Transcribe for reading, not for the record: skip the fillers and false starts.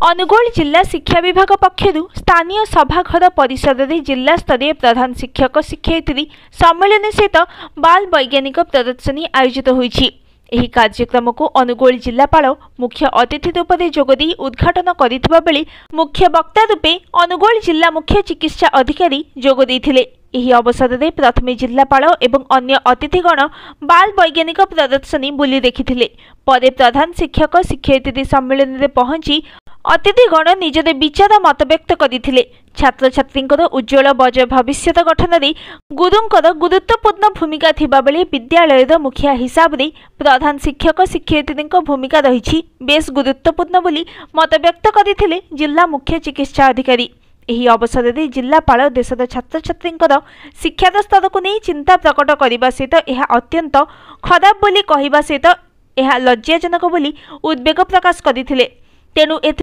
अनुगुल जिला शिक्षा विभाग पक्षर स्थानीय सभाघर परिसर में जिला स्तरीय प्रधान शिक्षक शिक्षयित्री सम्मेलन सहित बाल वैज्ञानिक प्रदर्शनी आयोजित होईछि। एही कार्यक्रम को अनुगुल जिलापाल मुख्य अतिथि रूप में जोगदी उद्घाटन करथिबा बेले मुख्य वक्ता रूपे अनुगुल जिला मुख्य चिकित्सा अधिकारी जोगदेइथिले। एही अवसर में प्रथमे जिलापाल एवं अन्य अतिथिगण बाल वैज्ञानिक प्रदर्शनी बुली देखिथिले। परे प्रधान शिक्षक शिक्षयित्री सम्मेलन में पहुंची अतिथिगण निजर विचार मत व्यक्त करथिले। छात्र छात्रींकर उज्ज्वल बज भविष्य गठन में गुरुंकर गुरुत्वपूर्ण भूमिका थिबा बेले विद्यालयर मुखिया हिसाब से प्रधान शिक्षक शिक्षयित्री भूमिका रही बेस गुरुत्वपूर्ण बोली मत व्यक्त करथिले जिला मुख्य चिकित्सा अधिकारी। एही अवसर में जिलापाल देशर छात्र छात्रींकर शिक्षार स्तर को नहीं चिंता प्रकट करने सहित यह अत्यंत खराब बोली कहवा सहित यह लज्जाजनक बोली उद्वेग प्रकाश करथिले। तेणु